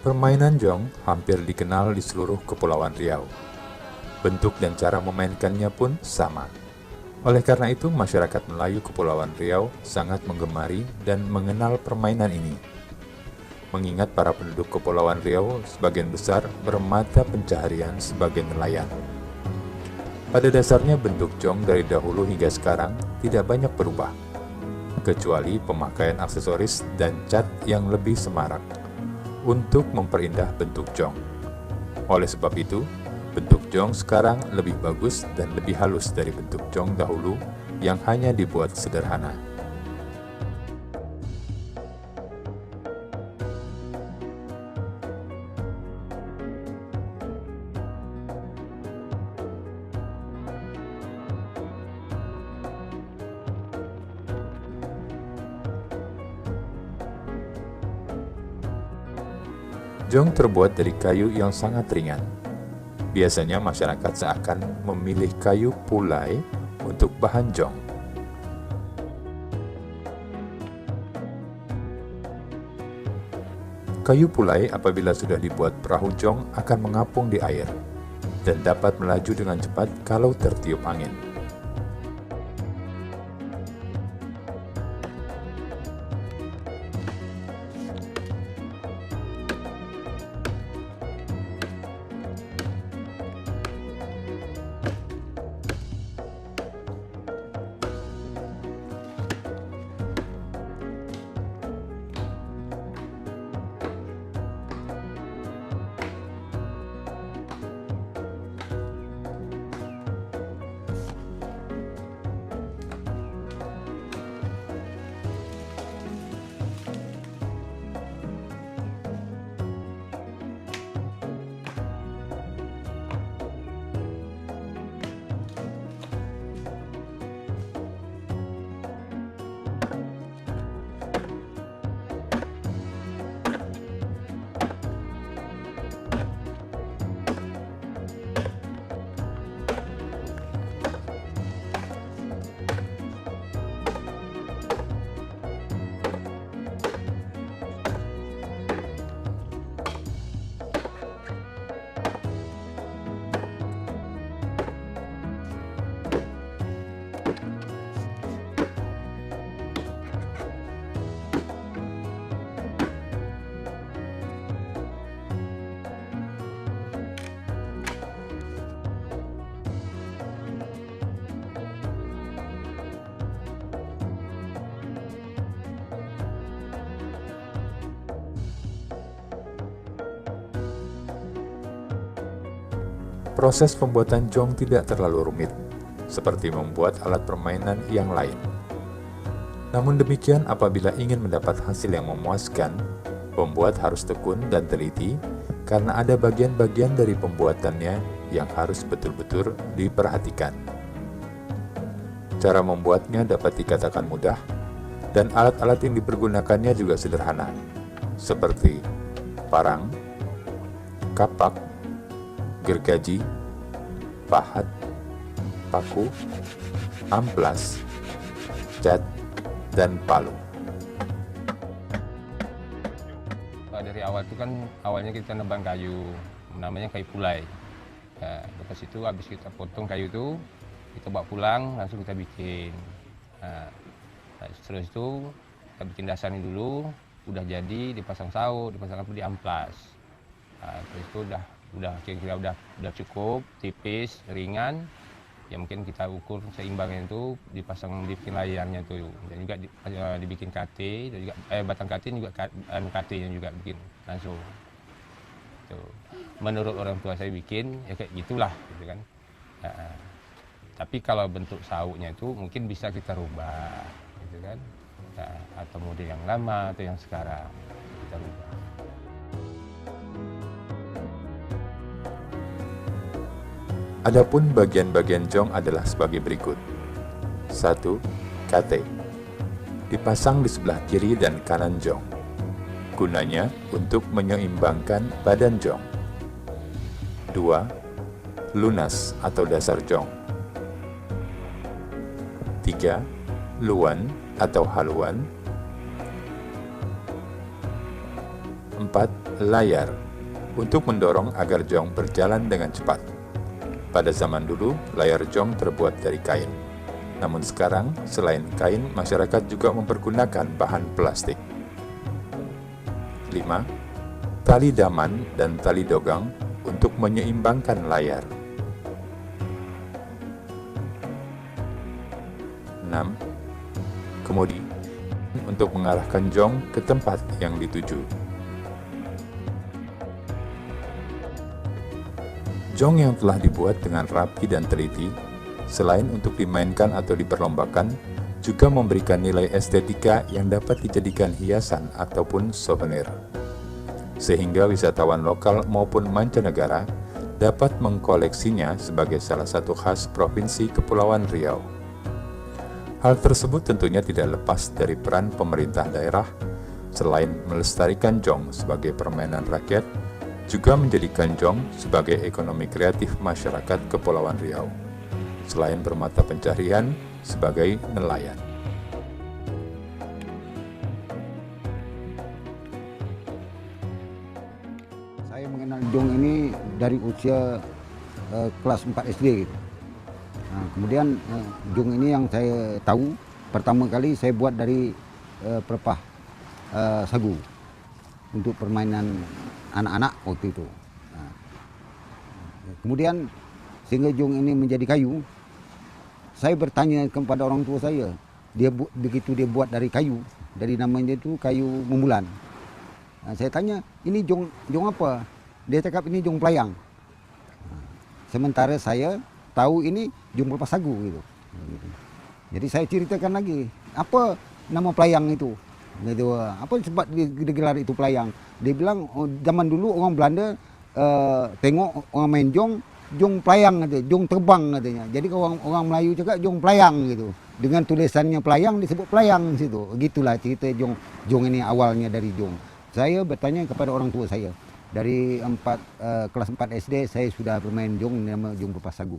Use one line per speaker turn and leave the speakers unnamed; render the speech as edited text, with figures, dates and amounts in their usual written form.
Permainan jong hampir dikenal di seluruh Kepulauan Riau. Bentuk dan cara memainkannya pun sama. Oleh karena itu, masyarakat Melayu Kepulauan Riau sangat menggemari dan mengenal permainan ini. Mengingat para penduduk Kepulauan Riau sebagian besar bermata pencaharian sebagai nelayan. Pada dasarnya bentuk jong dari dahulu hingga sekarang tidak banyak berubah, kecuali pemakaian aksesoris dan cat yang lebih semarak untuk memperindah bentuk jong. Oleh sebab itu, bentuk jong sekarang lebih bagus dan lebih halus dari bentuk jong dahulu yang hanya dibuat sederhana. Jong terbuat dari kayu yang sangat ringan. Biasanya masyarakat seakan memilih kayu pulai untuk bahan jong. Kayu pulai apabila sudah dibuat perahu jong akan mengapung di air dan dapat melaju dengan cepat kalau tertiup angin. Proses pembuatan jong tidak terlalu rumit, seperti membuat alat permainan yang lain. Namun demikian, apabila ingin mendapat hasil yang memuaskan, pembuat harus tekun dan teliti karena ada bagian-bagian dari pembuatannya yang harus betul-betul diperhatikan. Cara membuatnya dapat dikatakan mudah, dan alat-alat yang dipergunakannya juga sederhana, seperti parang, kapak, gergaji, pahat, paku, amplas, cat, dan palu.
Dari awal itu kan awalnya kita nebang kayu, namanya kayu pulai. Nah, lepas itu habis kita potong kayu itu, kita bawa pulang, langsung kita bikin. Nah, terus itu kita bikin dasarnya dulu, udah jadi dipasang saut, dipasang apa di amplas. Nah, terus itu udah kira-kira udah cukup, tipis, ringan. Ya mungkin kita ukur seimbangnya itu, dipasang dibikin layarnya tuh, dan juga dibikin KT, dan juga batang KT juga KT-nya juga bikin langsung. Tuh. Menurut orang tua saya bikin ya kayak gitulah, gitu kan. Tapi kalau bentuk sautnya itu mungkin bisa kita rubah, gitu kan. Atau model yang lama atau yang sekarang kita rubah.
Adapun bagian-bagian jong adalah sebagai berikut. 1. KT. Dipasang di sebelah kiri dan kanan jong. Gunanya untuk menyeimbangkan badan jong. 2. Lunas atau dasar jong. 3. Luan atau haluan. 4. Layar, untuk mendorong agar jong berjalan dengan cepat. Pada zaman dulu, layar jong terbuat dari kain. Namun sekarang, selain kain, masyarakat juga mempergunakan bahan plastik. 5. Tali daman dan tali dogang untuk menyeimbangkan layar. 6. Kemudi untuk mengarahkan jong ke tempat yang dituju. Jong yang telah dibuat dengan rapi dan teliti, selain untuk dimainkan atau diperlombakan, juga memberikan nilai estetika yang dapat dijadikan hiasan ataupun souvenir. Sehingga wisatawan lokal maupun mancanegara dapat mengkoleksinya sebagai salah satu khas Provinsi Kepulauan Riau. Hal tersebut tentunya tidak lepas dari peran pemerintah daerah, selain melestarikan jong sebagai permainan rakyat, juga menjadikan jong sebagai ekonomi kreatif masyarakat Kepulauan Riau, selain bermata pencaharian sebagai nelayan.
Saya mengenal jong ini dari usia kelas 4 SD gitu. Nah, kemudian jong ini yang saya tahu pertama kali saya buat dari pelepah sagu untuk permainan anak-anak waktu itu. Nah, kemudian sehingga jong ini menjadi kayu, saya bertanya kepada orang tua saya, begitu dia buat dari kayu, dari namanya itu kayu membulan. Nah, saya tanya, ini jong apa? Dia cakap ini jong pelayang. Nah, sementara saya tahu ini jong pelepah sagu gitu. Jadi saya ceritakan lagi, apa nama pelayang itu? Gitu, apa sebab digelar itu pelayang? Dia bilang zaman dulu orang Belanda tengok orang main jong pelayang katanya, jong terbang katanya. Jadi orang Melayu cakap jong pelayang gitu. Dengan tulisannya pelayang disebut pelayang situ. Gitulah cerita jong ini awalnya dari jong. Saya bertanya kepada orang tua saya. Dari kelas 4 SD saya sudah bermain jong, nama jong pelepah sagu.